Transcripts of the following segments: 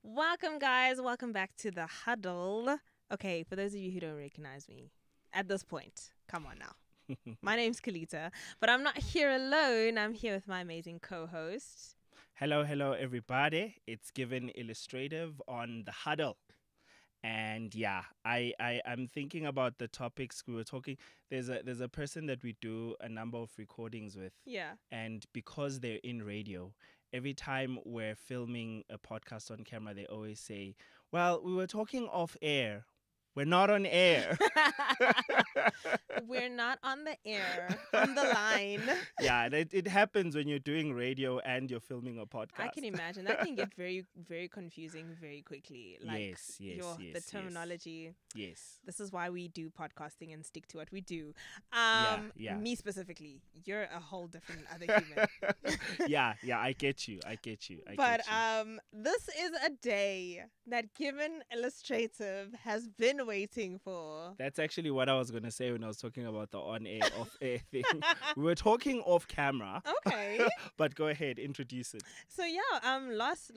Welcome, guys. Welcome back to the huddle. Okay, for those of you who don't recognize me at this point, come on now. My name's Kelitah, but I'm not here alone. I'm here with my amazing co-host. Hello, everybody. It's given Illustrative on the huddle. And yeah, I'm thinking about the topics we were talking. There's a person that we do a number of recordings with. Yeah. And because they're in radio, every time we're filming a podcast on camera, they always say, well, we were talking off air. We're not on air. We're not on the air, on the line. Yeah, it happens when you're doing radio and you're filming a podcast. I can imagine. That can get very, very confusing very quickly. Like the terminology. Yes. This is why we do podcasting and stick to what we do. Yeah. Me specifically, you're a whole different other human. yeah, I get you. But this is a day that Given Illustrative has been waiting for. That's actually what I was going to say when I was talking about the on-air, off-air thing. We were talking off camera. Okay. But go ahead, introduce it. So last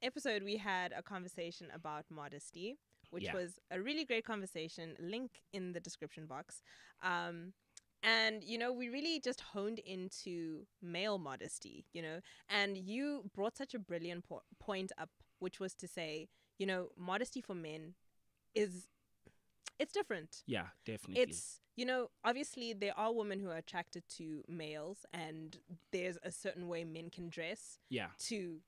episode we had a conversation about modesty, which was a really great conversation. Link in the description box. And, we really just honed into male modesty, and you brought such a brilliant point up, which was to say, modesty for men it's different. Yeah, definitely. It's, obviously there are women who are attracted to males, and there's a certain way men can dress to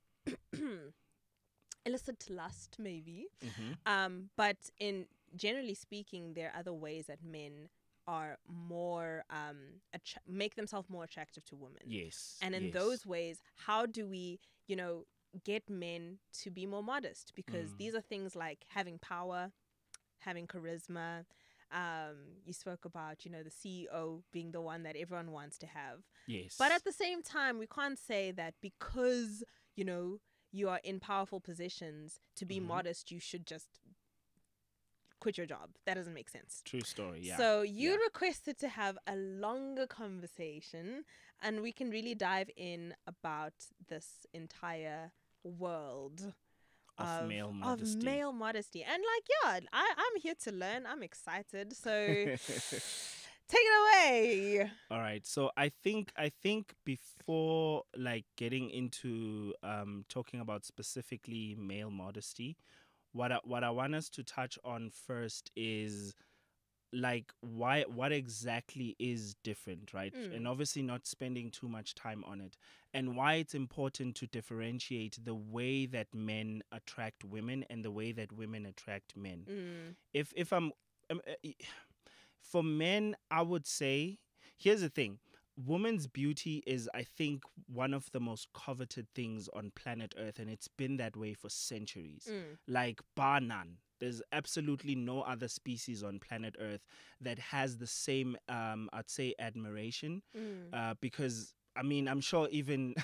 elicit lust, maybe. Mm-hmm. But generally speaking, there are other ways that men are more make themselves more attractive to women. Yes. And in those ways, how do we, get men to be more modest? Because these are things like having power, having charisma. You spoke about, the CEO being the one that everyone wants to have. Yes. But at the same time, we can't say that because, you are in powerful positions to be modest, you should just quit your job. That doesn't make sense. True story, yeah. So you requested to have a longer conversation, and we can really dive in about this entire world of male modesty. Of male modesty. And I'm here to learn. I'm excited. So take it away. All right. So I think before getting into talking about specifically male modesty, what I want us to touch on first is what exactly is different, right? And obviously not spending too much time on it, and why it's important to differentiate the way that men attract women and the way that women attract men. If I'm for men, I would say, here's the thing. Woman's beauty is, I think, one of the most coveted things on planet Earth, and it's been that way for centuries. Bar none. There's absolutely no other species on planet Earth that has the same, I'd say, admiration. Because, I'm sure even,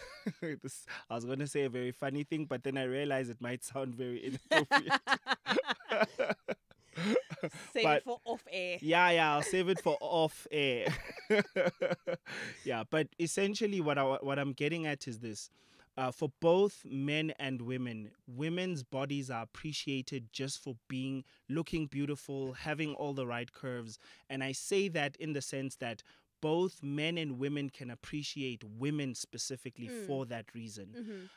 I was going to say a very funny thing, but then I realized it might sound very inappropriate. Save it for off air. Yeah, I'll save it for off air. Yeah, but essentially what I'm getting at is this. For both men and women, women's bodies are appreciated just for looking beautiful, having all the right curves. And I say that in the sense that both men and women can appreciate women specifically for that reason.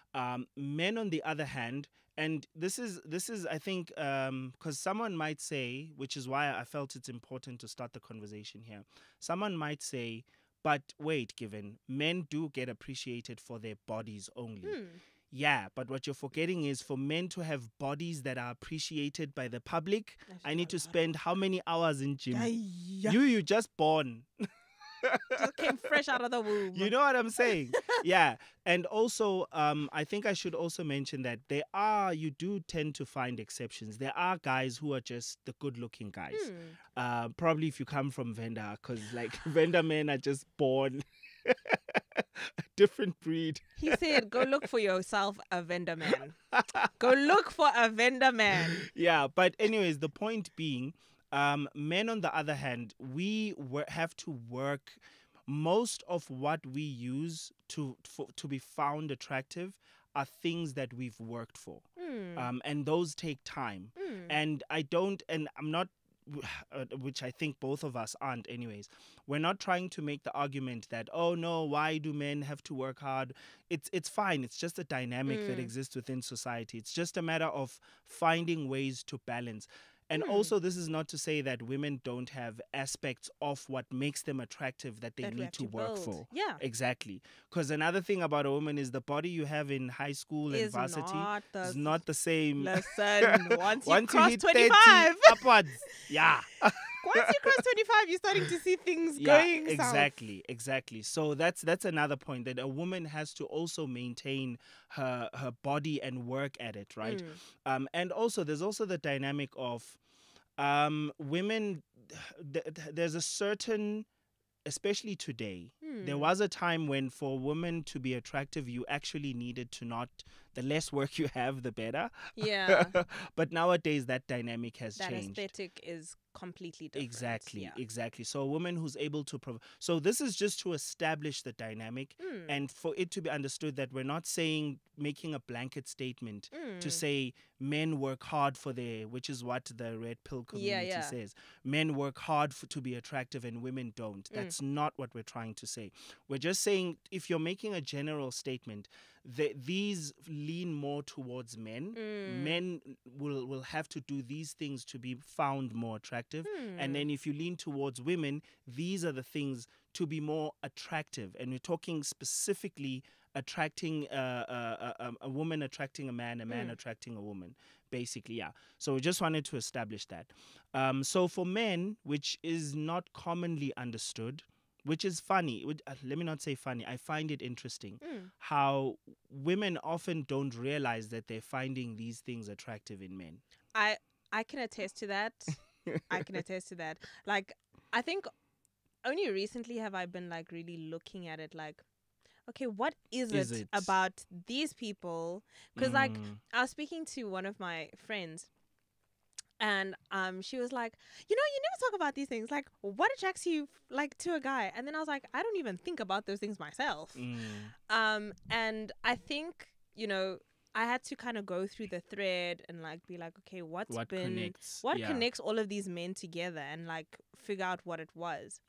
Men, on the other hand, and this is I think, because someone might say, which is why I felt it's important to start the conversation here. Someone might say, but wait, Given, men do get appreciated for their bodies only. Yeah, but what you're forgetting is for men to have bodies that are appreciated by the public, I need to spend how many hours in gym? You just born. Just came fresh out of the womb. You know what I'm saying? Yeah. And also, I think I should also mention that you do tend to find exceptions. There are guys who are just the good looking guys. Probably if you come from Venda, because Venda men are just born a different breed. He said, go look for yourself a vendor man. Go look for a vendor man. Yeah. But anyways, the point being, men, on the other hand, we have to work. Most of what we use to be found attractive are things that we've worked for. Mm. And those take time. And I'm not, which I think both of us aren't anyways. We're not trying to make the argument that, oh no, why do men have to work hard? It's fine. It's just a dynamic that exists within society. It's just a matter of finding ways to balance. And also, this is not to say that women don't have aspects of what makes them attractive that they need to work for. Yeah. Exactly. Because another thing about a woman is the body you have in high school and varsity is not the same. Listen, once you hit cross 25. 30 upwards. Yeah. Once you cross 25, you're starting to see things going south. Exactly. So that's another point, that a woman has to also maintain her body and work at it, right? And also there's also the dynamic of women. There's a certain, especially today, there was a time when for a woman to be attractive, you actually needed to not, the less work you have, the better. Yeah. But nowadays that dynamic has changed. That aesthetic is completely different. Exactly. So a woman who's able to so this is just to establish the dynamic and for it to be understood that we're not making a blanket statement to say men work hard for which is what the red pill community says. Men work hard to be attractive and women don't. That's not what we're trying to say. We're just saying, if you're making a general statement, these lean more towards men. Men will have to do these things to be found more attractive. And then if you lean towards women, these are the things to be more attractive. And we're talking specifically attracting a woman attracting a man attracting a woman, basically. Yeah. So we just wanted to establish that. So for men, which is not commonly understood, which is funny. Let me not say funny. I find it interesting how women often don't realize that they're finding these things attractive in men. I can attest to that. Like, I think only recently have I been like really looking at it like, okay, what is it about these people? Because like I was speaking to one of my friends, and she was like, you never talk about these things. Like, what attracts you like to a guy? And then I was like, I don't even think about those things myself. And I think, I had to kind of go through the thread and like be like, okay, what connects all of these men together, and like figure out what it was.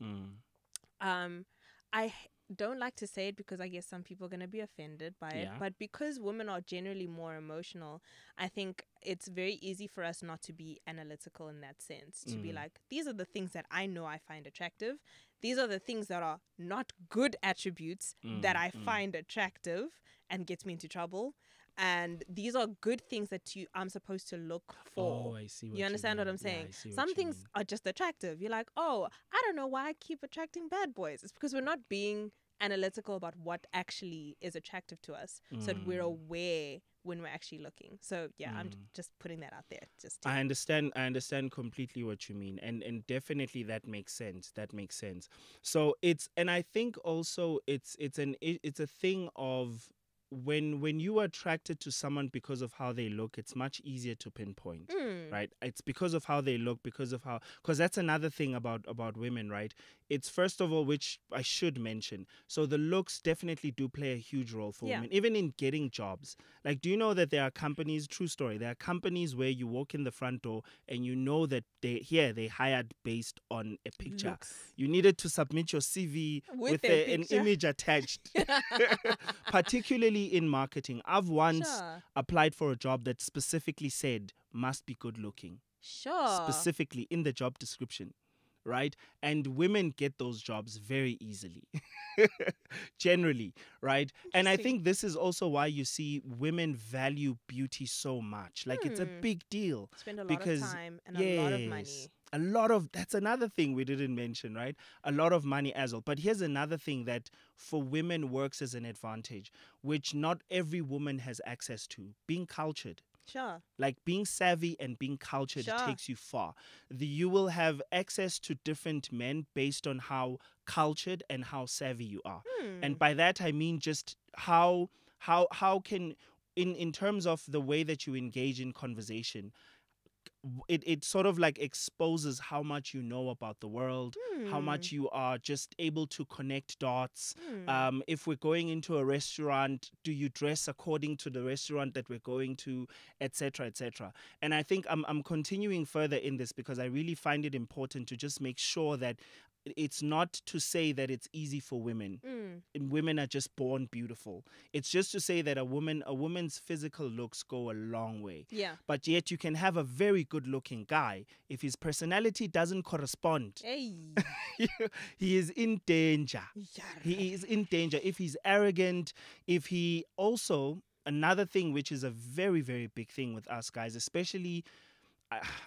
I don't like to say it because I guess some people are going to be offended by it, but because women are generally more emotional, I think it's very easy for us not to be analytical in that sense, to be like, these are the things that I know I find attractive. These are the things that are not good attributes that I find attractive and gets me into trouble. And these are good things that I'm supposed to look for. Oh, I see. You understand what I'm saying? Yeah, some things are just attractive. You're like, oh, I don't know why I keep attracting bad boys. It's because we're not being analytical about what actually is attractive to us, so that we're aware when we're actually looking. So yeah, I'm just putting that out there. I understand completely what you mean, and definitely that makes sense. So I think also it's a thing of, when you are attracted to someone because of how they look, it's much easier to pinpoint, right? It's because of how they look, because that's another thing about women, right? It's first of all, which I should mention, so the looks definitely do play a huge role for women, even in getting jobs. Like, do you know that there are companies, true story, there are companies where you walk in the front door and you know that they hired based on a picture. You needed to submit your CV with an image attached. Particularly in marketing. I've once applied for a job that specifically said must be good looking. Specifically in the job description, right? And women get those jobs very easily. Generally, right? And I think this is also why you see women value beauty so much. Like, it's a big deal. Spend a lot of time and a lot of money. That's another thing we didn't mention, right? A lot of money as well. But here's another thing that for women works as an advantage, which not every woman has access to: being cultured. Sure. Like, being savvy and being cultured takes you far. You will have access to different men based on how cultured and how savvy you are. And by that I mean just how can, in terms of the way that you engage in conversation, it sort of like exposes how much you know about the world, how much you are just able to connect dots. If we're going into a restaurant, do you dress according to the restaurant that we're going to, etc., etc. And I think I'm continuing further in this because I really find it important to just make sure that it's not to say that it's easy for women. Women are just born beautiful. It's just to say that a woman's physical looks go a long way. Yeah. But yet you can have a very good looking guy. If his personality doesn't correspond, Hey. he is in danger. Yeah. He is in danger. If he's arrogant, if he also, another thing which is a very, very big thing with us guys, especially,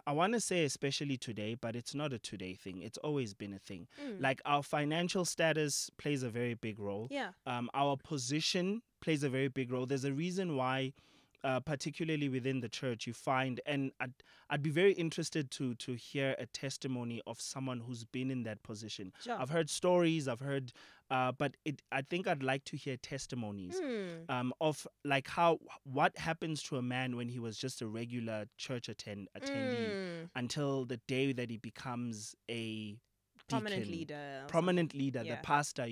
I want to say especially today, but it's not a today thing. It's always been a thing. Like our financial status plays a very big role. Yeah. Our position plays a very big role. There's a reason why, particularly within the church, you find, and I'd be very interested to hear a testimony of someone who's been in that position. Sure. I've heard stories, but I think I'd like to hear testimonies of like what happens to a man when he was just a regular church attendee until the day that he becomes a Prominent deacon, leader, the pastor.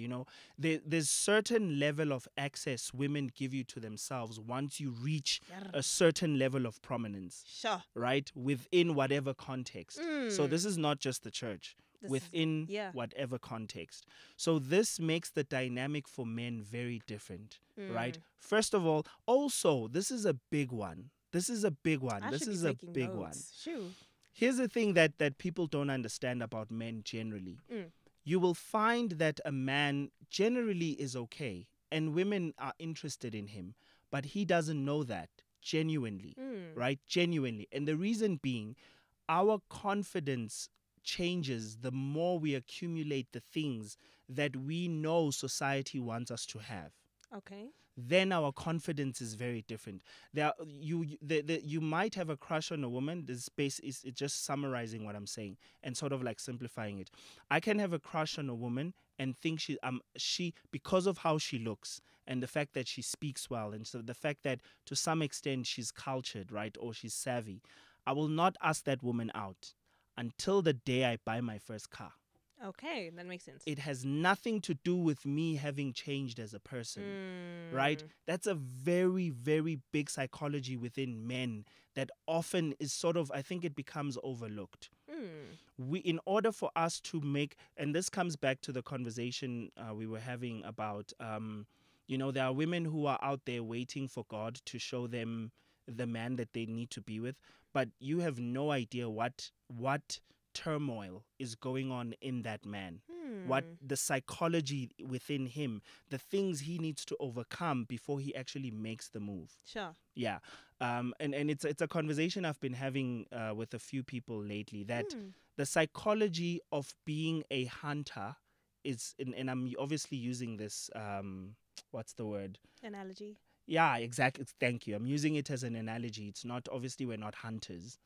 There's certain level of access women give you to themselves once you reach a certain level of prominence. Sure. Right? Within whatever context. So this is not just the church. Within whatever context. So this makes the dynamic for men very different, right? First of all, also, this is a big one. This is a big one. Shoo. Here's the thing that people don't understand about men generally. You will find that a man generally is okay and women are interested in him, but he doesn't know that genuinely, right? Genuinely. And the reason being, our confidence changes the more we accumulate the things that we know society wants us to have. Okay. Then our confidence is very different. You might have a crush on a woman. This space is just summarizing what I'm saying and sort of like simplifying it. I can have a crush on a woman and think she because of how she looks and the fact that she speaks well and so the fact that to some extent she's cultured, right, or she's savvy. I will not ask that woman out until the day I buy my first car. Okay, that makes sense. It has nothing to do with me having changed as a person, right? That's a very, very big psychology within men that often is sort of, I think it becomes overlooked. In order for us to make, and this comes back to the conversation we were having about, there are women who are out there waiting for God to show them the man that they need to be with, but you have no idea what turmoil is going on in that man, what the psychology within him, the things he needs to overcome before he actually makes the move. Sure. Yeah. And it's a conversation I've been having with a few people lately, that the psychology of being a hunter is, and I'm obviously using this, what's the word? Analogy. Yeah, exactly. Thank you. I'm using it as an analogy. It's not, obviously we're not hunters.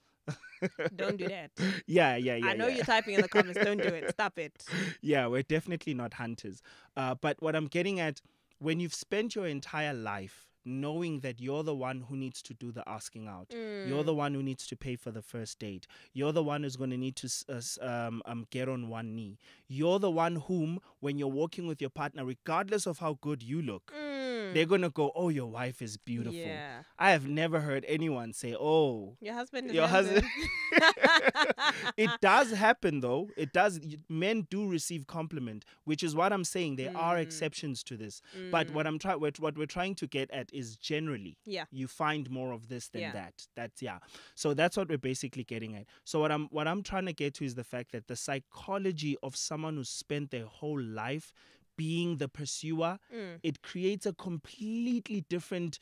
Don't do that. Yeah. I know you're typing in the comments. Don't do it. Stop it. Yeah, we're definitely not hunters. But what I'm getting at, when you've spent your entire life knowing that you're the one who needs to do the asking out, you're the one who needs to pay for the first date, you're the one who's going to need to get on one knee, you're the one whom, when you're walking with your partner, regardless of how good you look, they're going to go, oh, your wife is beautiful. Yeah. I have never heard anyone say, oh, your husband is your husband. It does happen, though. It does. Men do receive compliment, which is what I'm saying. There are exceptions to this. But what we're trying to get at is generally, you find more of this than that. So that's what we're basically getting at. So what I'm trying to get to is the fact that the psychology of someone who spent their whole life being the pursuer, it creates a completely different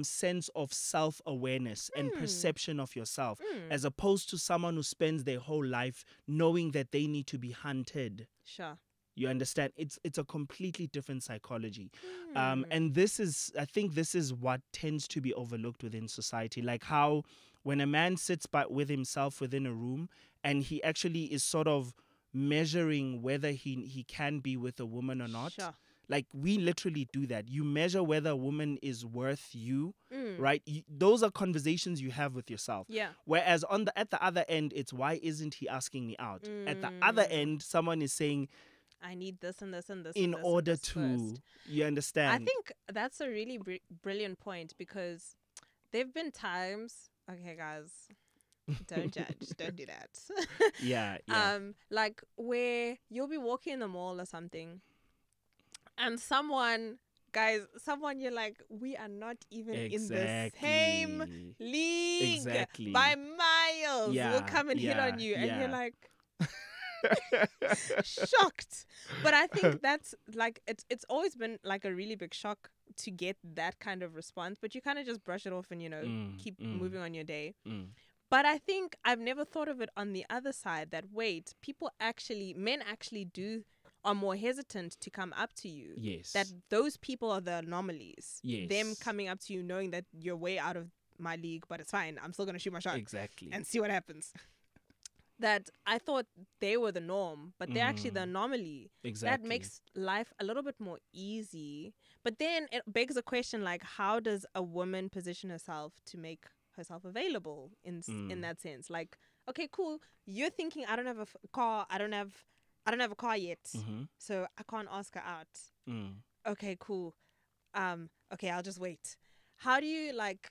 sense of self-awareness and perception of yourself, as opposed to someone who spends their whole life knowing that they need to be hunted. Sure. You understand? It's a completely different psychology. And I think this is what tends to be overlooked within society. Like how when a man sits with himself within a room and he actually is sort of measuring whether he can be with a woman or not. Sure. Like, we literally do that. You measure whether a woman is worth you, Mm. right? Those are conversations you have with yourself. Yeah. Whereas at the other end, it's, why isn't he asking me out? At the other end, someone is saying, I need this and this and this in and this order and this to, first. you understand? I think that's a really brilliant point, because there've been times, okay guys, don't judge, don't do that. Yeah. Like, where you'll be walking in the mall or something, and someone you're like, we are not even in the same league by miles, will come and hit on you, and you're like shocked. But I think that's like, it's always been like a really big shock to get that kind of response, but you kind of just brush it off and keep moving on your day. But I think I've never thought of it on the other side, that wait, men actually are more hesitant to come up to you. Yes. That those people are the anomalies. Yes. Them coming up to you knowing that you're way out of my league, but it's fine, I'm still going to shoot my shot. Exactly. And see what happens. That I thought they were the norm, but they're actually the anomaly. Exactly. That makes life a little bit more easy. But then it begs a question, like, how does a woman position herself to make herself available in that sense? Like, okay, cool, you're thinking, I don't have a car, I don't have a car yet, so I can't ask her out. Okay, cool. Okay, I'll just wait. How do you like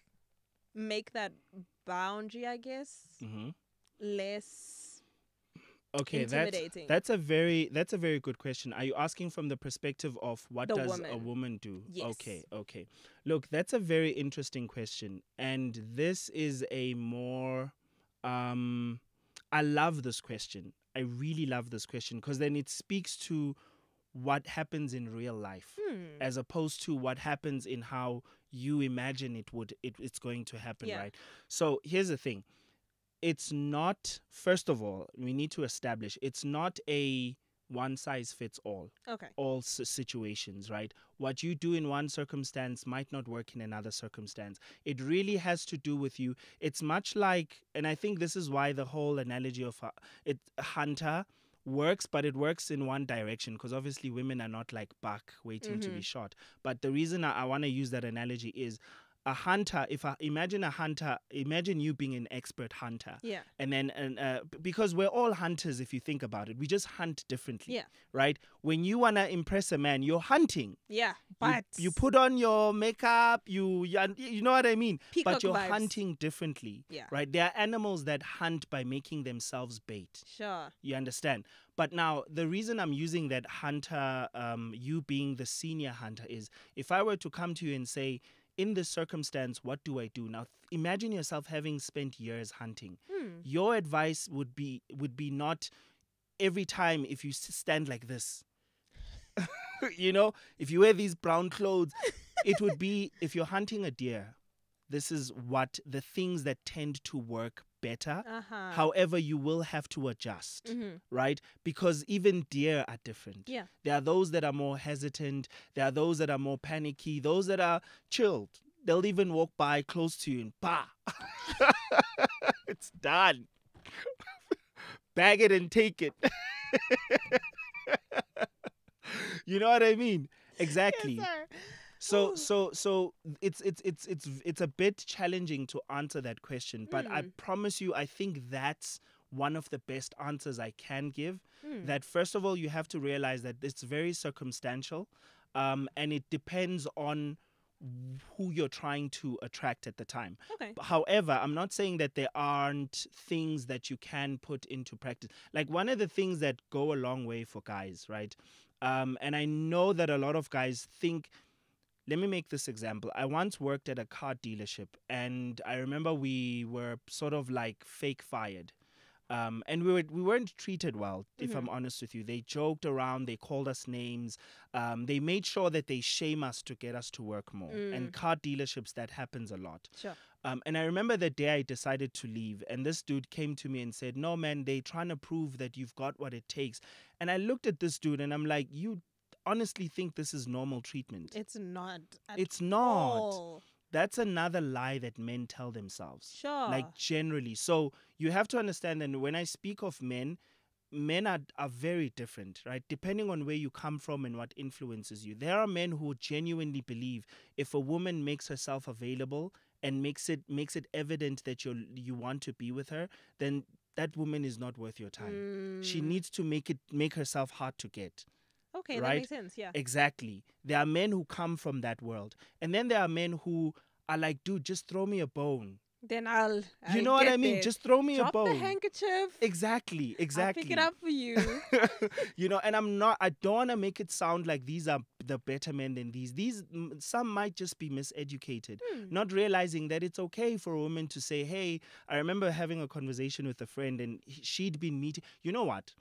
make that boundary, I guess, less intimidating? That's a very good question. Are you asking from the perspective of what does a woman do? Yes. Okay. Look, that's a very interesting question, and this is a more I love this question. I really love this question, because then it speaks to what happens in real life, as opposed to what happens in how you imagine it's going to happen, right? So here's the thing. It's not, first of all, we need to establish, it's not a one size fits all. Okay. All situations, right? What you do in one circumstance might not work in another circumstance. It really has to do with you. It's much like, and I think this is why the whole analogy of a hunter works, but it works in one direction, because obviously women are not like buck waiting to be shot. But the reason I want to use that analogy is, a hunter, imagine you being an expert hunter. Yeah. And then, because we're all hunters, if you think about it, we just hunt differently. Yeah. Right? When you want to impress a man, you're hunting. Yeah. But you put on your makeup, you know what I mean? Peacock but you're vibes. hunting differently. Yeah. Right? There are animals that hunt by making themselves bait. Sure. You understand? But now, the reason I'm using that hunter, you being the senior hunter, is if I were to come to you and say, in this circumstance, what do I do? Now, imagine yourself having spent years hunting. Your advice would be not every time if you stand like this. If you wear these brown clothes, it would be, if you're hunting a deer, this is what the things that tend to work better. However, you will have to adjust, right? Because even deer are different. Yeah. There are those that are more hesitant. There are those that are more panicky. Those that are chilled. They'll even walk by close to you and bah! It's done. Bag it and take it. You know what I mean? Exactly. Yes, sir. So it's a bit challenging to answer that question, but I promise you, I think that's one of the best answers I can give. That first of all, you have to realize that it's very circumstantial, and it depends on who you're trying to attract at the time. Okay. However, I'm not saying that there aren't things that you can put into practice. Like, one of the things that go a long way for guys, right? And I know that a lot of guys think. Let me make this example. I once worked at a car dealership, and I remember we were sort of like fake fired. And we weren't treated well, if I'm honest with you. They joked around, they called us names, they made sure that they shame us to get us to work more. And car dealerships, that happens a lot. Sure. And I remember the day I decided to leave, and this dude came to me and said, "No, man, they trying to prove that you've got what it takes." And I looked at this dude and I'm like, you honestly think this is normal treatment? It's not. It's not. That's another lie that men tell themselves. Sure. Like, generally. So you have to understand that when I speak of men, men are very different, right? Depending on where you come from and what influences you. There are men who genuinely believe if a woman makes herself available and makes it evident that you want to be with her, then that woman is not worth your time. She needs to make herself hard to get. Okay, right? That makes sense, yeah. Exactly. There are men who come from that world. And then there are men who are like, dude, just throw me a bone. Then I'll You know what I mean? there. Just throw me Drop a bone. the handkerchief. Exactly. I'll pick it up for you. You know, and I don't want to make it sound like these are the better men than these. Some might just be miseducated, not realizing that it's okay for a woman to say, hey, I remember having a conversation with a friend and she'd been meeting. You know what?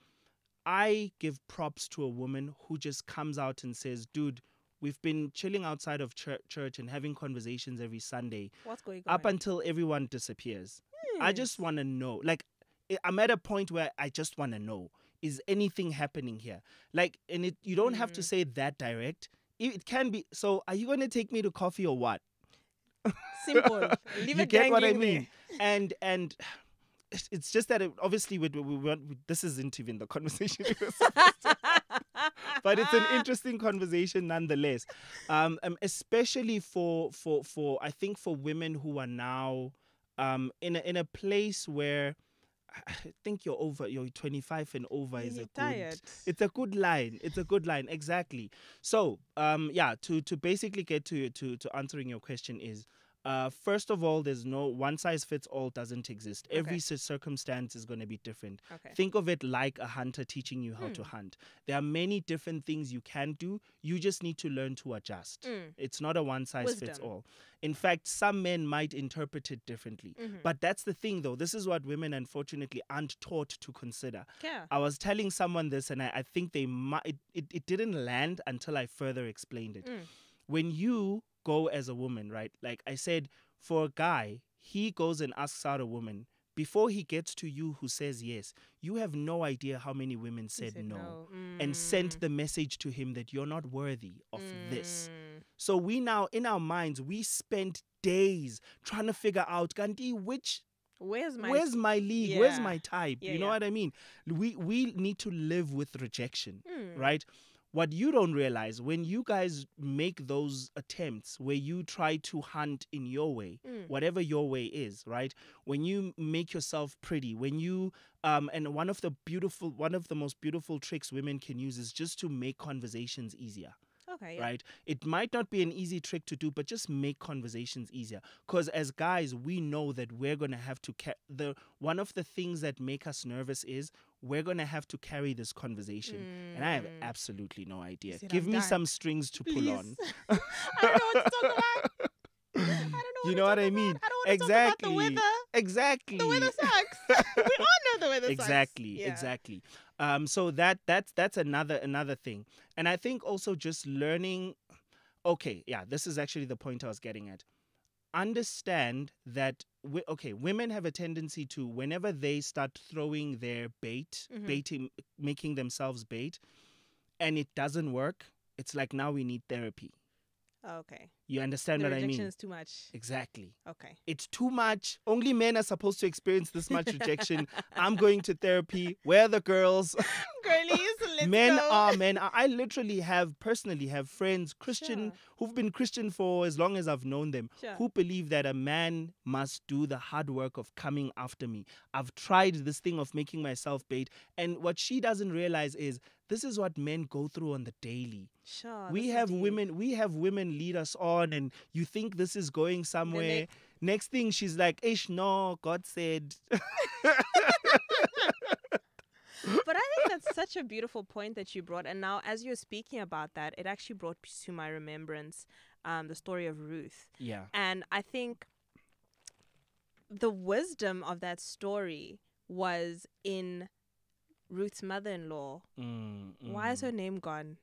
I give props to a woman who just comes out and says, dude, we've been chilling outside of church and having conversations every Sunday. What's going on? Up until everyone disappears. Yes. I just want to know. Like, I'm at a point where I just want to know, is anything happening here? Like, and you don't have to say that direct. It can be, so are you going to take me to coffee or what? Simple. Leave you it get what I dangling mean? there. And it's just that obviously this isn't even the conversation. But it's an interesting conversation nonetheless, especially for I think for women who are now in a place where I think you're 25 and over is a tired. It's a good line. It's a good line, exactly. So to basically get to answering your question is, first of all, there's no one size fits all doesn't exist. Okay. Every circumstance is going to be different. Okay. Think of it like a hunter teaching you how to hunt. There are many different things you can do. You just need to learn to adjust. It's not a one size fits all. In fact, some men might interpret it differently. But that's the thing, though. This is what women, unfortunately, aren't taught to consider. Yeah. I was telling someone this, and I think it didn't land until I further explained it. When you go as a woman, right? Like I said, for a guy, he goes and asks out a woman. Before he gets to you who says yes, you have no idea how many women said no. And sent the message to him that you're not worthy of this. So we now, in our minds, we spent days trying to figure out, Gandhi, where's my league? Yeah. Where's my type? Yeah, you know yeah. what I mean? We need to live with rejection, right? What you don't realize, when you guys make those attempts where you try to hunt in your way, whatever your way is, right? When you make yourself pretty, when you and one of the most beautiful tricks women can use is just to make conversations easier. Okay. Yeah. Right? It might not be an easy trick to do, but just make conversations easier. Because as guys, we know that we're going to have to one of the things that make us nervous is we're going to have to carry this conversation. And I have absolutely no idea. Give me some strings to pull on. I don't know what to talk about. I don't know what You know what I mean? I don't want to talk about the weather. Exactly. The weather sucks. We all know the weather Exactly. sucks. Exactly. So that's another thing. And I think also just learning. Okay, yeah, this is actually the point I was getting at. Understand that women have a tendency to, whenever they start throwing their baiting, making themselves bait, and it doesn't work, it's like, now we need therapy. Okay. You understand The what I mean? rejection is too much. Exactly. Okay. It's too much. Only men are supposed to experience this much rejection. I'm going to therapy. Where are the girls? Girlies, let's Men go. are men. I literally personally have friends, Christian, who've been Christian for as long as I've known them, who believe that a man must do the hard work of coming after me. I've tried this thing of making myself bait. And what she doesn't realize is this is what men go through on the daily. Sure. We have women lead us on, and you think this is going somewhere. Next thing she's like, Ish, no, God said. But I think that's such a beautiful point that you brought. And now, as you're speaking about that, it actually brought to my remembrance the story of Ruth. Yeah. And I think the wisdom of that story was in Ruth's mother-in-law. Why is her name gone?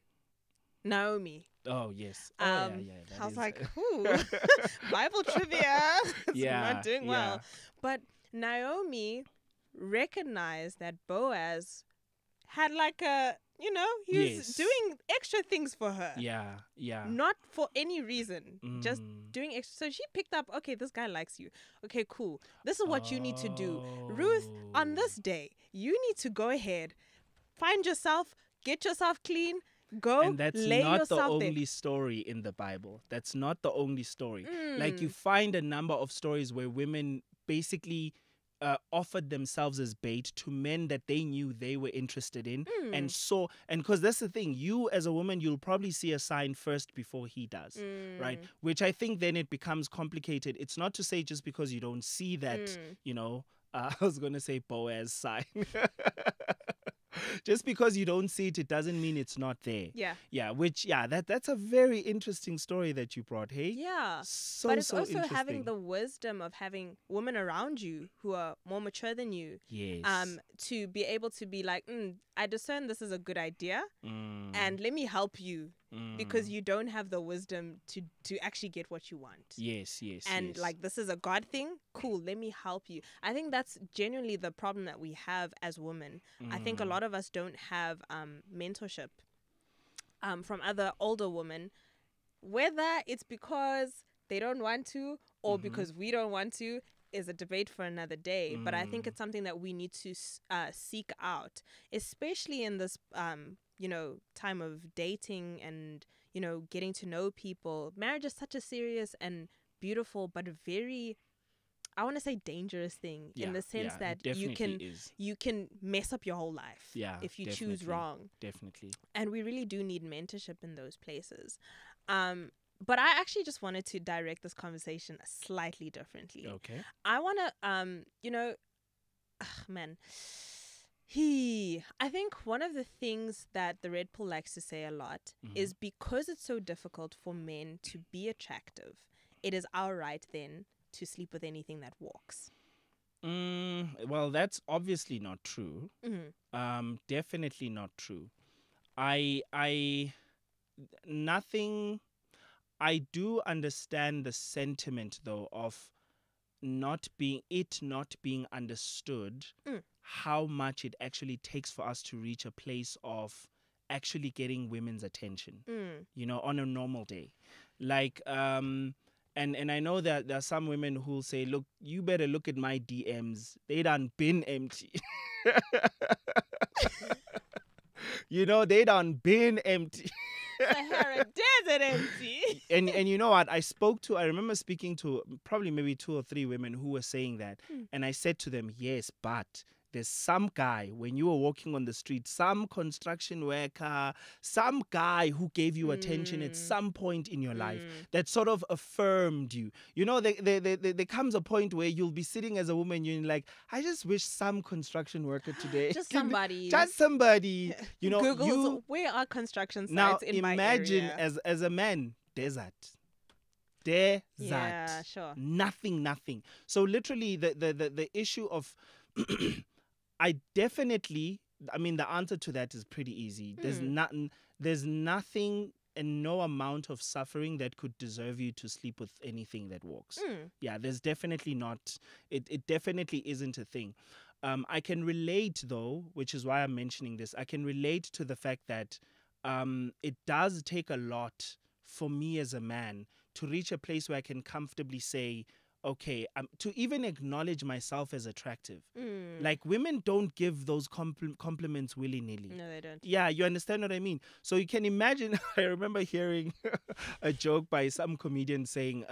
Naomi. Oh, yes. I was like, ooh, Bible trivia. It's not doing well. But Naomi recognized that Boaz had like he was doing extra things for her. Yeah. Not for any reason, just doing extra. So she picked up, okay, this guy likes you. Okay, cool. This is what you need to do. Ruth, on this day, you need to go ahead, find yourself, get yourself clean, go And that's lay not the yourself there. only story in the Bible. That's not the only story. Like, you Mm. find a number of stories where women basically offered themselves as bait to men that they knew they were interested in. And so, and because that's the thing, you as a woman, you'll probably see a sign first before he does, right? Which I think then it becomes complicated. It's not to say just because you don't see that, you know, I was going to say Boaz sign. Just because you don't see it, it doesn't mean it's not there. Yeah. Yeah, which, that's a very interesting story that you brought, hey? Yeah. So, but it's so also interesting. having the wisdom of having women around you who are more mature than you. Yes. To be able to be like, I discern this is a good idea, and let me help you, because you don't have the wisdom to actually get what you want. Yes. And like, this is a God thing. Cool, let me help you. I think that's genuinely the problem that we have as women. I think a lot of us don't have mentorship from other older women, whether it's because they don't want to or because we don't want to is a debate for another day. But I think it's something that we need to seek out, especially in this time of dating and getting to know people. Marriage is such a serious and beautiful but very, I want to say, dangerous thing, in the sense that you can mess up your whole life if you choose wrong. Definitely. And we really do need mentorship in those places. But I actually just wanted to direct this conversation slightly differently. Okay. I want to, I think one of the things that the Red Pill likes to say a lot is, because it's so difficult for men to be attractive, it is our right then to sleep with anything that walks. Well, that's obviously not true. Definitely not true. I do understand the sentiment, though, of not being understood how much it actually takes for us to reach a place of actually getting women's attention, on a normal day. Like, and I know that there are some women who'll say, look, you better look at my DMs. They done been empty. They done been empty. Sahara Desert empty. And you know what? I remember speaking to probably maybe 2 or 3 women who were saying that. And I said to them, yes, but there's some guy, when you were walking on the street, some construction worker, some guy who gave you attention at some point in your life that sort of affirmed you. There comes a point where you'll be sitting as a woman, you're like, I just wish some construction worker today. Just somebody. Google's, where are construction sites now in my area? Imagine as a man, desert. Yeah, sure. Nothing. So literally the issue of the answer to that is pretty easy. There's nothing and no amount of suffering that could deserve you to sleep with anything that walks. Yeah, there's definitely not. It definitely isn't a thing. I can relate, though, which is why I'm mentioning this. I can relate to the fact that it does take a lot for me as a man to reach a place where I can comfortably say, okay, to even acknowledge myself as attractive. Like, women don't give those compliments willy-nilly. No, they don't. Yeah, you understand what I mean? So you can imagine, I remember hearing a joke by some comedian saying,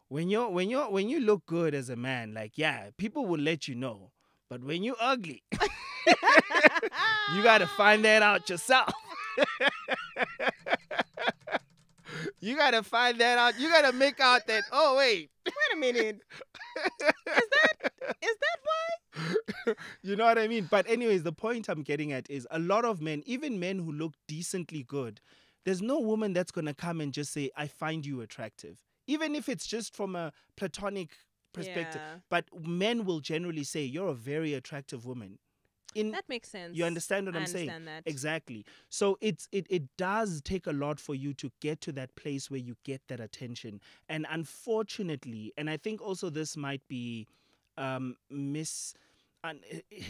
when you look good as a man, like, yeah, people will let you know. But when you're ugly, you got to find that out yourself. You got to find that out. You got to make out that, oh, wait a minute. Is that why? You know what I mean? But anyways, the point I'm getting at is a lot of men, even men who look decently good, there's no woman that's going to come and just say, I find you attractive. Even if it's just from a platonic perspective. Yeah. But men will generally say, you're a very attractive woman. That makes sense. You understand what I'm saying? I understand that. Exactly. So it does take a lot for you to get to that place where you get that attention. And unfortunately, and I think also this might be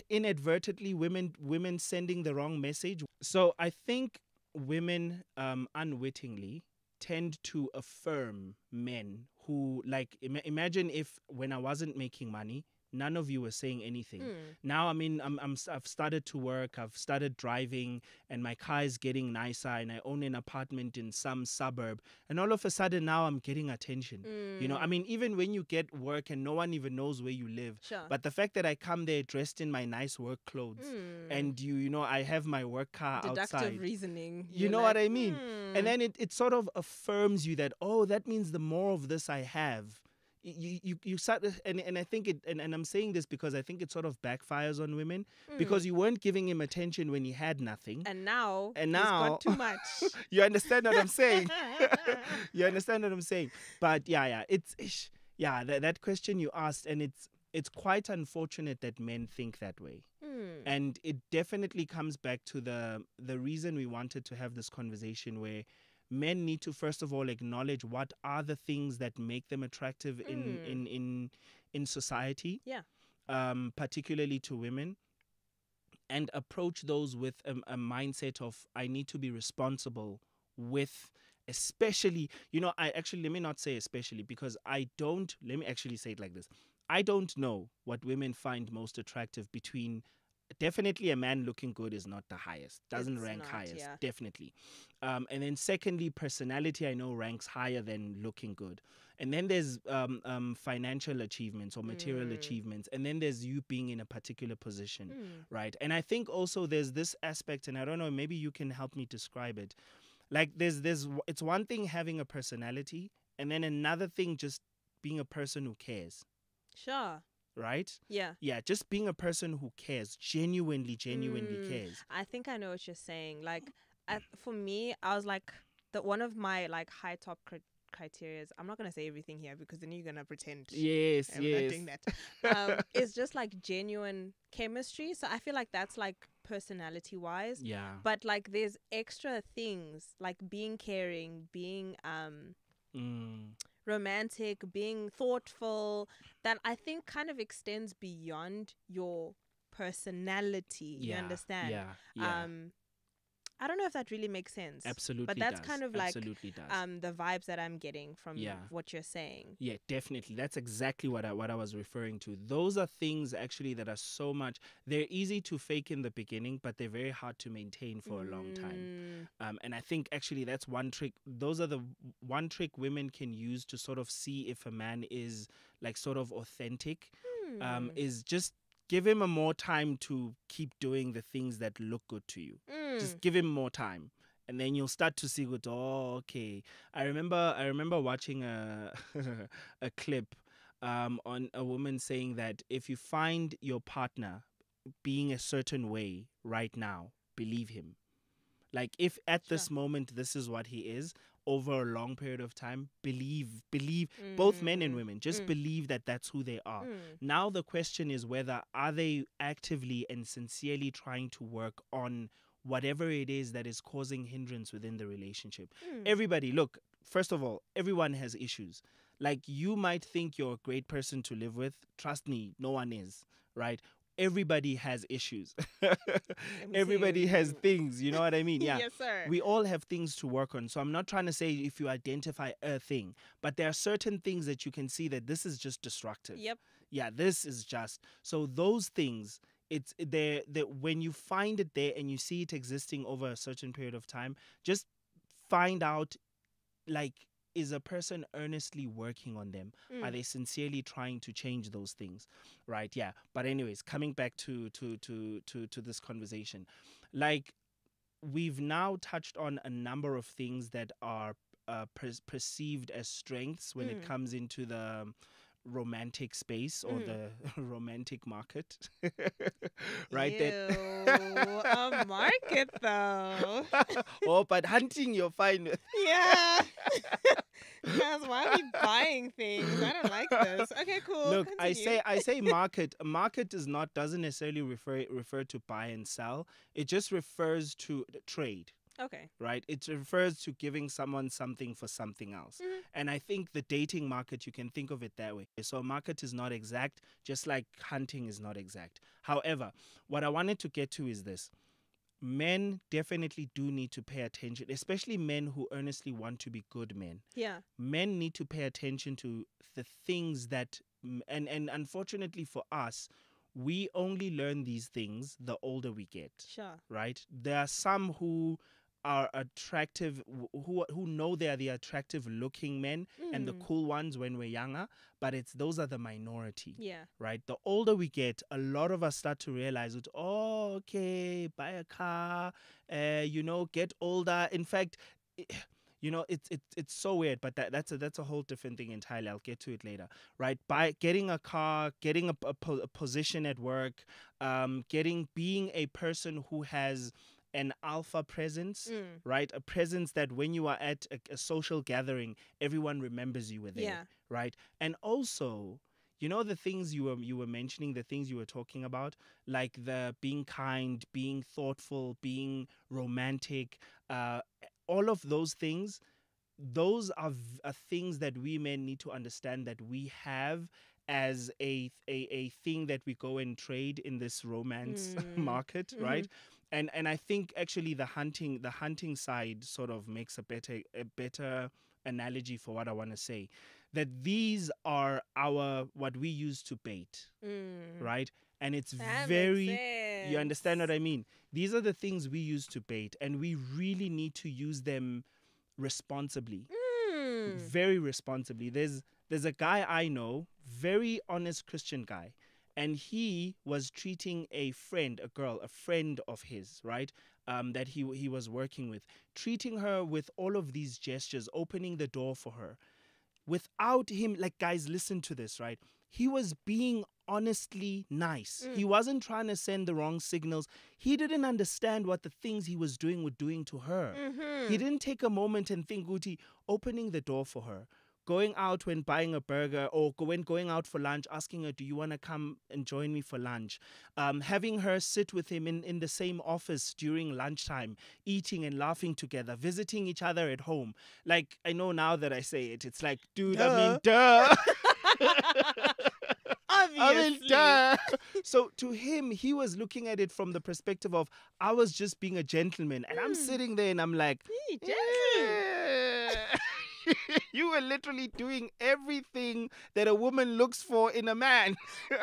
inadvertently women sending the wrong message. So I think women unwittingly tend to affirm men who, like, imagine if when I wasn't making money, none of you were saying anything. Now, I mean, I've started to work, I've started driving, and my car is getting nicer, and I own an apartment in some suburb, and all of a sudden now I'm getting attention. You know, I mean, even when you get work and no one even knows where you live, Sure. but the fact that I come there dressed in my nice work clothes, and you know, I have my work car Deductive outside. reasoning. You know what I mean? And then it sort of affirms you that, oh, that means the more of this I have, you start, and I think it, and I'm saying this because I think it sort of backfires on women, because you weren't giving him attention when he had nothing, and now he's got too much. You understand what I'm saying? You understand what I'm saying? But it's that question you asked, and it's quite unfortunate that men think that way. And it definitely comes back to the reason we wanted to have this conversation, where men need to first of all acknowledge what are the things that make them attractive in society, particularly to women, and approach those with a mindset of, I need to be responsible with, especially, you know, let me not say especially, because let me actually say it like this. I don't know what women find most attractive between. Definitely, a man looking good is not the highest. Doesn't rank highest. Definitely. And then secondly, personality, I know, ranks higher than looking good. And then there's financial achievements or material achievements. And then there's you being in a particular position, right? And I think also there's this aspect, and I don't know, maybe you can help me describe it. Like it's one thing having a personality, and then another thing just being a person who cares. Sure. Right? Yeah. Yeah, just being a person who cares, genuinely cares. I think I know what you're saying. Like, for me, I was like, one of my like high top criteria, I'm not going to say everything here because then you're going to pretend I'm not doing that. It's just like genuine chemistry. So I feel like that's like personality wise. Yeah. But like there's extra things like being caring, being romantic, being thoughtful, that I think kind of extends beyond your personality. You understand? Yeah. I don't know if that really makes sense. Absolutely. But that's does. kind of like Absolutely does. The vibes that I'm getting from what you're saying. Yeah, definitely. That's exactly what I was referring to. Those are things actually that are so much, they're easy to fake in the beginning, but they're very hard to maintain for a long time. And I think actually that's one trick. Those are the one trick women can use to sort of see if a man is like sort of authentic, is just give him a more time to keep doing the things that look good to you. Just give him more time, and then you'll start to see what. Oh, okay. I remember watching a a clip on a woman saying that if you find your partner being a certain way right now, believe him. Like if at this moment this is what he is, over a long period of time, believe both men and women, just believe that that's who they are. Now the question is whether are they actively and sincerely trying to work on whatever it is that is causing hindrance within the relationship. Everybody, look, first of all, everyone has issues. Like you might think you're a great person to live with. Trust me, no one is, right? Everybody has issues. Everybody has things, you know what I mean? Yeah. Yes, sir. We all have things to work on. So I'm not trying to say if you identify a thing, but there are certain things that you can see that this is just destructive. Yep. Yeah, this is just. So those things, it's there that when you find it there and you see it existing over a certain period of time, just find out, like, is a person earnestly working on them? Are they sincerely trying to change those things? Right? Yeah. But anyways, coming back to this conversation, like we've now touched on a number of things that are perceived as strengths when it comes into the romantic space or the romantic market. Right? Ew, a market though. Oh, but hunting you're fine with. Yeah. Because why are we buying things? I don't like this. Okay, cool. Look, continue. I say market. A market doesn't necessarily refer to buy and sell. It just refers to trade. Okay. Right? It refers to giving someone something for something else. And I think the dating market, you can think of it that way. So a market is not exact, just like hunting is not exact. However, what I wanted to get to is this. Men definitely do need to pay attention, especially men who earnestly want to be good men. Yeah. Men need to pay attention to the things that and unfortunately for us, we only learn these things the older we get. Sure. Right? There are some who are attractive, who know they are the attractive looking men and the cool ones when we're younger, but those are the minority. Yeah. Right? The older we get, a lot of us start to realize that, oh, okay, buy a car, get older. In fact, it's so weird, but that's a whole different thing entirely. I'll get to it later, right? By getting a car, getting a position at work, being a person who has an alpha presence, right? A presence that when you are at a social gathering, everyone remembers you were there, right? And also, the things you were mentioning, the things you were talking about, like the being kind, being thoughtful, being romantic, all of those things, those are things that we men need to understand that we have as a thing that we go and trade in this romance market, right? And I think actually the hunting side sort of makes a better analogy for what I want to say. That these are what we use to bait, right? And it's that very, makes sense. you understand what I mean? These are the things we use to bait, and we really need to use them responsibly, very responsibly. There's a guy I know, very honest Christian guy, and he was treating a friend of his, right? That he was working with, treating her with all of these gestures, opening the door for her. Without him, like, guys, listen to this, right? He was being honestly nice. He wasn't trying to send the wrong signals. He didn't understand what the things he was doing were doing to her. He didn't take a moment and think, Guti, opening the door for her, going out when buying a burger, or when going out for lunch, asking her, do you want to come and join me for lunch? Having her sit with him in the same office during lunchtime, eating and laughing together, visiting each other at home. Like, I know now that I say it, it's like, dude, Duh. I mean, duh. Obviously. I mean, duh. So to him, he was looking at it from the perspective of, I was just being a gentleman. And I'm sitting there and I'm like, yeah. You were literally doing everything that a woman looks for in a man.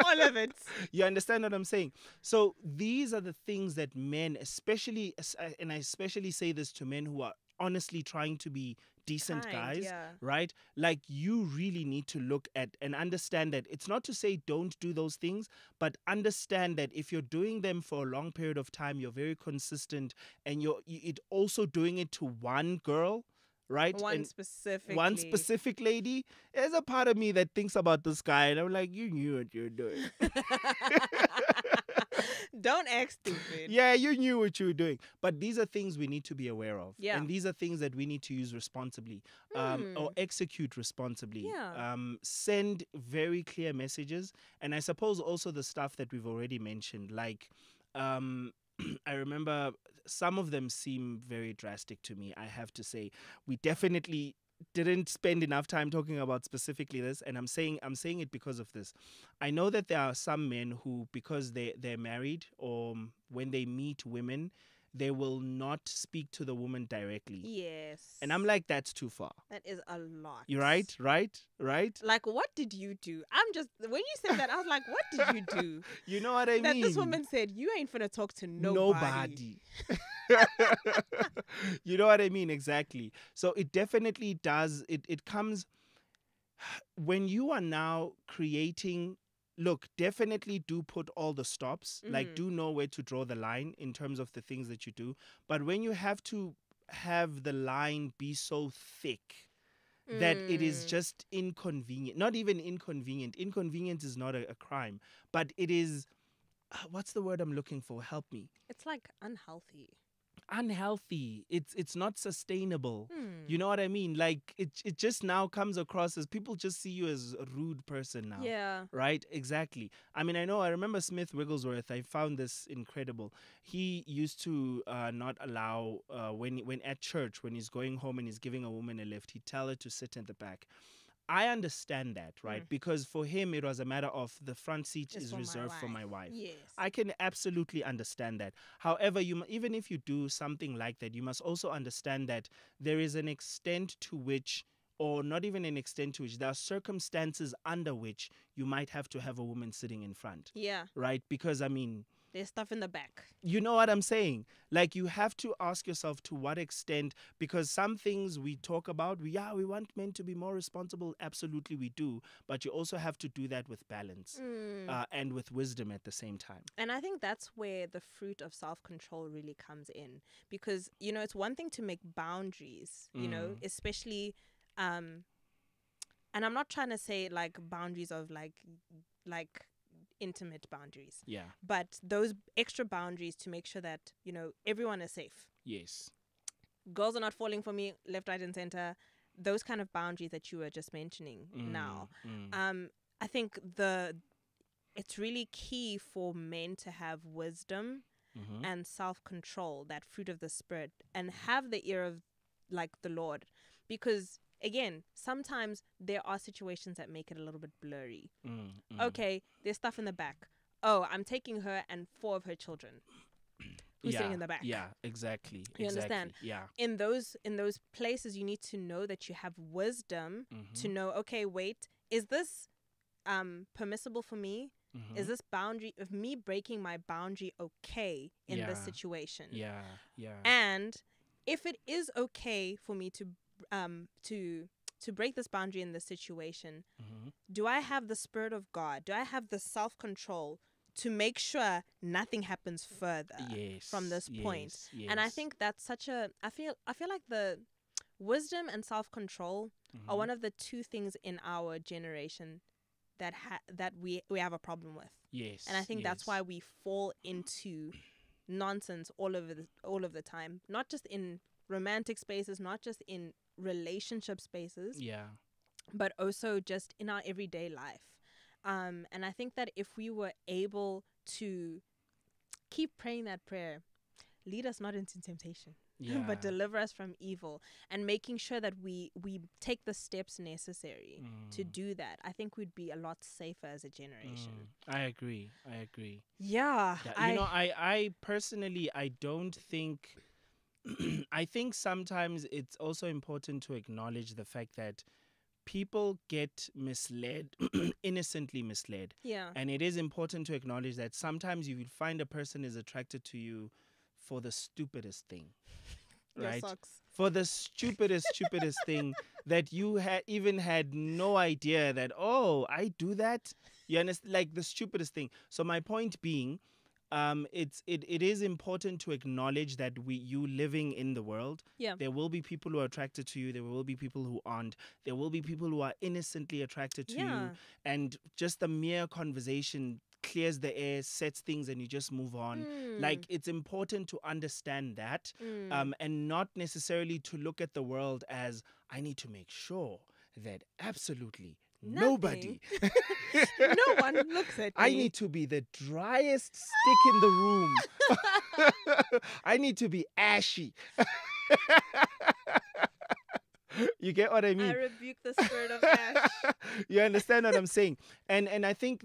All of it. You understand what I'm saying? So these are the things that men, especially, and I especially say this to men who are honestly trying to be decent guys, right? Like, you really need to look at and understand that it's not to say don't do those things, but understand that if you're doing them for a long period of time, you're very consistent, and you're also doing it to one girl, right? One specific lady. There's a part of me that thinks about this guy, and I'm like, you knew what you're doing. Don't act stupid. Yeah, you knew what you were doing. But these are things we need to be aware of. Yeah. And these are things that we need to use responsibly, or execute responsibly. Yeah. Send very clear messages. And I suppose also the stuff that we've already mentioned, like, I remember some of them seem very drastic to me, I have to say. We definitely didn't spend enough time talking about specifically this, and I'm saying it because of this. I know that there are some men who, because they're married, or when they meet women, they will not speak to the woman directly. Yes. And I'm like, that's too far. That is a lot. You're right? Like, what did you do? When you said that, I was like, what did you do? You know what I mean? That this woman said, you ain't finna talk to nobody. You know what I mean? Exactly. So it definitely does. It comes when you are now creating. Look, definitely do put all the stops. Like, do know where to draw the line in terms of the things that you do. But when you have to have the line be so thick that it is just inconvenient, not even inconvenient. Inconvenience is not a crime, but it is, what's the word I'm looking for? Help me. It's like unhealthy. It's not sustainable. You know what I mean? Like, it just now comes across as people just see you as a rude person now. Yeah. Right? Exactly. I mean, I remember Smith Wigglesworth. I found this incredible. He used to not allow, when at church, when he's going home and he's giving a woman a lift, he'd tell her to sit in the back. I understand that, right? Because for him, it was a matter of the front seat is reserved for my wife. Yes. I can absolutely understand that. However, even if you do something like that, you must also understand that there is an extent to which or not even an extent to which, there are circumstances under which you might have to have a woman sitting in front. Yeah. Right? Because, I mean, there's stuff in the back. You know what I'm saying? Like, you have to ask yourself to what extent, because some things we talk about, we want men to be more responsible. Absolutely, we do. But you also have to do that with balance and with wisdom at the same time. And I think that's where the fruit of self-control really comes in. Because, it's one thing to make boundaries, especially, and I'm not trying to say like boundaries of like intimate boundaries. Yeah. But those extra boundaries to make sure that, everyone is safe. Yes. Girls are not falling for me left, right, and center. Those kind of boundaries that you were just mentioning now. I think it's really key for men to have wisdom and self-control, that fruit of the Spirit, and have the ear of like the Lord. Because again, sometimes there are situations that make it a little bit blurry. Okay, there's stuff in the back. Oh, I'm taking her and 4 of her children. Who's sitting in the back? Yeah, exactly. You understand? Yeah. In those places, you need to know that you have wisdom to know, okay, wait, is this permissible for me? Is this boundary of me breaking my boundary okay in this situation? Yeah. And if it is okay for me to break this boundary in this situation, do I have the Spirit of God? Do I have the self-control to make sure nothing happens further from this point? Yes. And I think that's such a, I feel like the wisdom and self-control are one of the 2 things in our generation that we have a problem with. Yes. And I think that's why we fall into nonsense all of the time, not just in romantic spaces, not just in relationship spaces, but also just in our everyday life. And I think that if we were able to keep praying that prayer, lead us not into temptation, but deliver us from evil, and making sure that we take the steps necessary to do that, I think we'd be a lot safer as a generation. I agree. Yeah. I personally, I don't think I think sometimes it's also important to acknowledge the fact that people get misled, innocently misled. Yeah. And it is important to acknowledge that sometimes you will find a person is attracted to you for the stupidest thing. Right? Your socks. For the stupidest thing that you even had no idea that, oh, I do that. You understand? Like the stupidest thing. So my point being, it is important to acknowledge that you living in the world, there will be people who are attracted to you, there will be people who aren't, there will be people who are innocently attracted to you, and just the mere conversation clears the air, sets things, and you just move on. Like, it's important to understand that, and not necessarily to look at the world as, I need to make sure that absolutely nobody no one looks at me. I need to be the driest stick in the room. I need to be ashy. You get what I mean? I rebuke the spirit of ash. You understand what I'm saying? And I think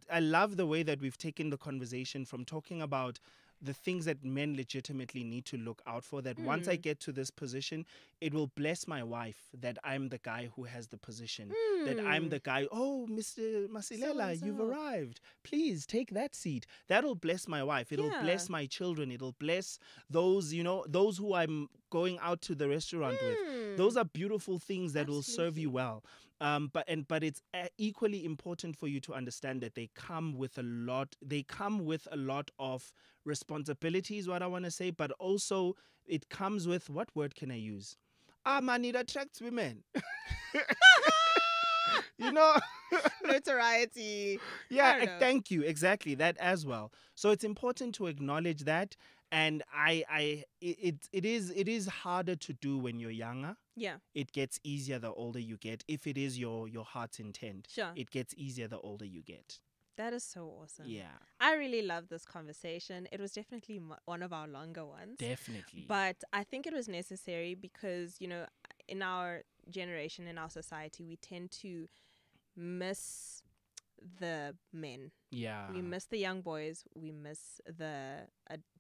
I love the way that we've taken the conversation from talking about the things that men legitimately need to look out for, that once I get to this position, it will bless my wife that I'm the guy who has the position, that I'm the guy, oh, Mr. Masilela, you've arrived. Please take that seat. That'll bless my wife. It'll bless my children. It'll bless those, those who I'm going out to the restaurant with. Those are beautiful things that will serve you well. But it's equally important for you to understand that they come with a lot of responsibilities, what I want to say, but also it comes with, what word can I use? Man, it attracts women. Notoriety. Yeah, thank you. Exactly, that as well. So it's important to acknowledge that. And it is harder to do when you're younger. Yeah. It gets easier the older you get. If it is your heart's intent, sure, it gets easier the older you get. That is so awesome. Yeah. I really love this conversation. It was definitely one of our longer ones. Definitely. But I think it was necessary because, in our generation, in our society, we tend to miss the men. Yeah. We miss the young boys, we miss the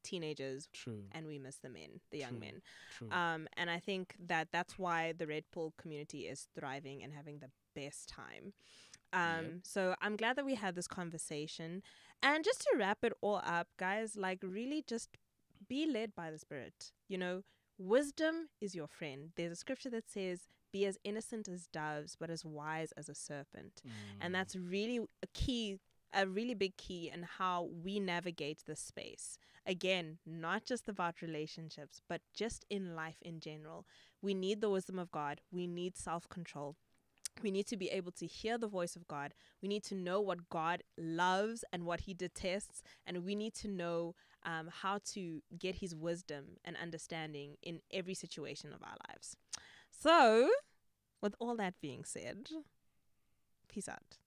teenagers, True. and we miss the men, the young men. True. And I think that's why the Red Pill community is thriving and having the best time. So I'm glad that we had this conversation. And just to wrap it all up, guys, like really just be led by the Spirit. You know, wisdom is your friend. There's a scripture that says, be as innocent as doves, but as wise as a serpent. And that's really a key, a really big key in how we navigate this space. Again, not just about relationships, but just in life in general. We need the wisdom of God. We need self-control. We need to be able to hear the voice of God. We need to know what God loves and what he detests. And we need to know how to get his wisdom and understanding in every situation of our lives. So, with all that being said, peace out.